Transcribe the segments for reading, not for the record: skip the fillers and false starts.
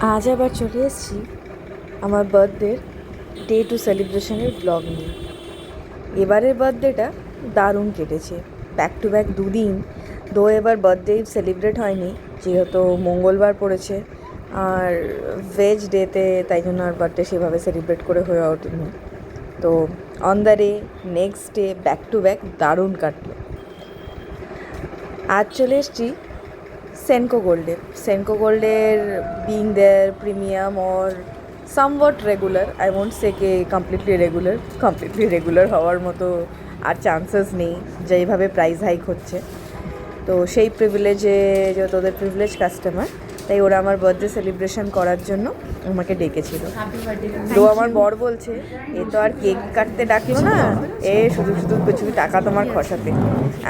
আজ আবার চলে এসেছি আমার বার্থডের ডে টু সেলিব্রেশনের ব্লগ নিয়ে। এবারের বার্থডেটা দারুণ কেটেছে, ব্যাক টু ব্যাক দুদিন। এবার বার্থডে সেলিব্রেট হয়নি যেহেতু মঙ্গলবার পড়েছে আর ভেজ ডেতে, তাই জন্য আর বার্থডে সেভাবে সেলিব্রেট করে হয়ে ওঠেনি। তো on the day next day back to back দারুণ কাটলো। আজ চলে এসেছি সেনকো গোল্ডের being their premium or somewhat regular, I won't say কে কমপ্লিটলি রেগুলার হওয়ার মতো আর চান্সেস নেই যেইভাবে প্রাইস হাইক হচ্ছে। তো সেই প্রিভিলেজে, যেহেতু ওদের প্রিভিলেজ কাস্টমার, তাই ওরা আমার বার্থডে সেলিব্রেশন করার জন্য আমাকে ডেকেছিল। তো আমার বর বলছে, এ তো আর কেক কাটতে ডাকলো না, এ শুধু শুধু কিছু টাকা তোমার খসাতে।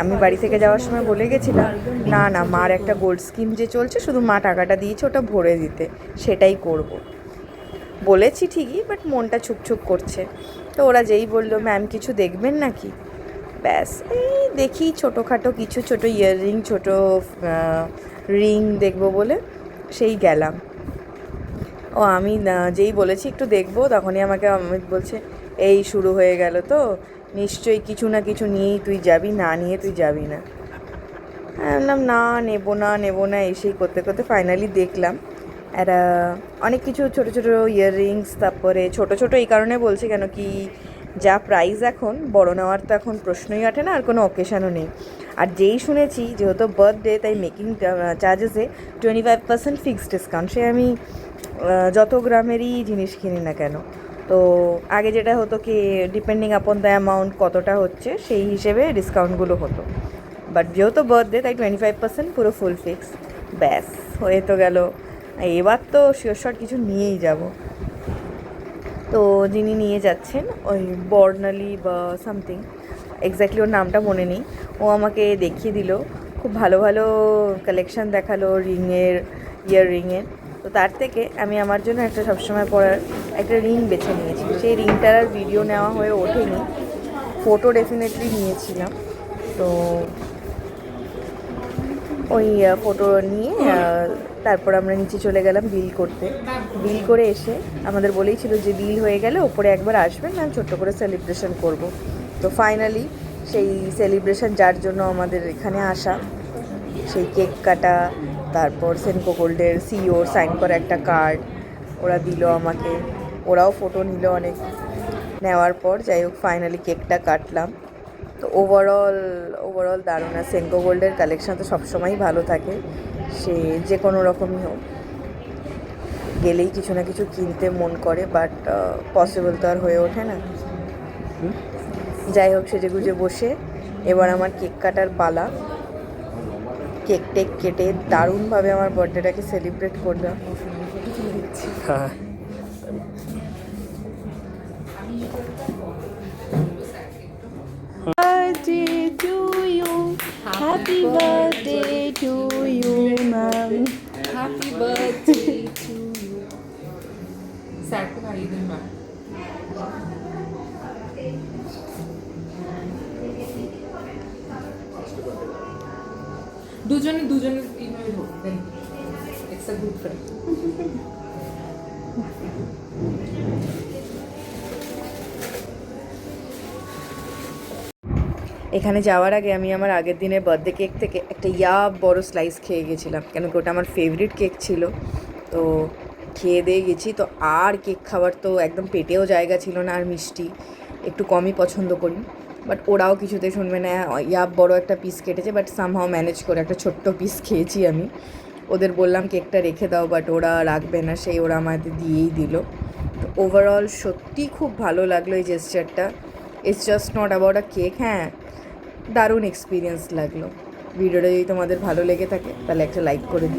আমি বাড়ি থেকে যাওয়ার সময় বলে গেছিলাম, না না, মার একটা গোল্ড স্কিম যে চলছে, শুধু মা টাকাটা দিয়েছে ওটা ভরে দিতে, সেটাই করব। বলেছি ঠিকই, বাট মনটা ছুকছুক করছে। তো ওরা যেই বললো, ম্যাম কিছু দেখবেন নাকি, ব্যাস এই দেখি ছোটোখাটো কিছু, ছোটো ইয়াররিং, ছোটো রিং দেখবো বলে সেই গেলাম। ও আমি যেই বলেছি একটু দেখবো, তখনই আমাকে অমিত বলছে, এই শুরু হয়ে গেল তো, নিশ্চয়ই কিছু না কিছু নিয়েই তুই যাবি, না নিয়ে তুই যাবি না। আমি বললাম না, নেবো না এসেই করতে করতে ফাইনালি দেখলাম একটা অনেক কিছু ছোটো ছোটো ইয়াররিংস। তারপরে ছোটো এই কারণে বলছি কেন কি, যা প্রাইস এখন, বড় নেওয়ার তো এখন প্রশ্নই ওঠে না, আর কোনো অকেশানও নেই। আর যেই শুনেছি যেহেতু বার্থডে, তাই মেকিং চার্জেসে 25% ফিক্সড ডিসকাউন্ট। সে আমি যত গ্রামেরই জিনিস কিনি না কেন। তো আগে যেটা হতো কি, ডিপেন্ডিং আপন দ্য অ্যামাউন্ট কতটা হচ্ছে সেই হিসেবে ডিসকাউন্টগুলো হতো, বাট যেহেতু বার্থডে তাই 25% পুরো ফুল ফিক্স। ব্যাস হয়ে তো গেল, এবার তো শিওর কিছু নিয়েই যাব। তো যিনি নিয়ে যাচ্ছেন, ওই বর্ণালী বা সামথিং, এক্স্যাক্টলি ওর নামটা মনে নেই, ও আমাকে দেখিয়ে দিল, খুব ভালো ভালো কালেকশান দেখালো ইয়াররিংয়ের। তো তার থেকে আমি আমার জন্য একটা সবসময় পরার একটা রিং বেছে নিয়েছি। সেই রিংটার আর ভিডিও নেওয়া হয়ে ওঠেনি, ফটো ডেফিনেটলি নিয়েছিলাম। তো ওই ফটো নিয়ে তারপর আমরা নিচে চলে গেলাম বিল করতে। বিল করে এসে আমাদের বলেই ছিল যে বিল হয়ে গেলে ওপরে একবার আসবেন, ম্যাম ছোট্ট করে সেলিব্রেশন করব। তো ফাইনালি সেই সেলিব্রেশন যার জন্য আমাদের এখানে আসা, সেই কেক কাটা, তারপর সেনকো গোল্ডের সিইওর সাইন করা একটা কার্ড ওরা দিল আমাকে, ওরাও ফটো নিল অনেক। নেওয়ার পর যাই হোক ফাইনালি কেকটা কাটলাম। তো ওভারঅল দারুণ। আর সেনকো গোল্ডের কালেকশান তো সবসময়ই ভালো থাকে, সে যে কোনো রকমই হোক, গেলেই কিছু না কিছু কিনতে মন করে, বাট পসিবল তো আর হয়ে ওঠে না। যাই হোক সেজেগুজে বসে এবার আমার কেক কাটার পালা। কেক টেক কেটে দারুণভাবে আমার বার্থডেটাকে সেলিব্রেট করলাম। Birthday to you, happy birthday to you, ma'am. Happy birthday to you. স্যারকে খাইয়ে দিন ম্যাম। দুজনে এইভাবে হোক, দেন ইটস আ গুড ফ্রেন্ড। এখানে যাওয়ার আগে আমি আমার আগের দিনের বার্থডে কেক থেকে একটা বড় স্লাইস খেয়ে গেছিলাম, কেন কি ওটা আমার ফেভারিট কেক ছিল। তো খেয়ে দিয়ে গেছি, তো আর কেক খাওয়ার তো একদম পেটেও জায়গা ছিল না, আর মিষ্টি একটু কমই পছন্দ করি। বাট ওরাও কিছুতে শুনবে না, বড় একটা পিস কেটেছে, বাট সামহাও ম্যানেজ করে একটা ছোট্ট পিস খেয়েছি আমি। ওদের বললাম কেকটা রেখে দাও, বাট ওরা রাখবে না, সেই ওরা আমাদের দিয়েই দিল। তো ওভারঅল সত্যি খুব ভালো লাগলো এই জেস্টারটা। It's just not about a cake, হ্যাঁ দারুণ এক্সপিরিয়েন্স লাগলো। ভিডিওটা যদি তোমাদের ভালো লেগে থাকে তাহলে একটা লাইক করে দিও।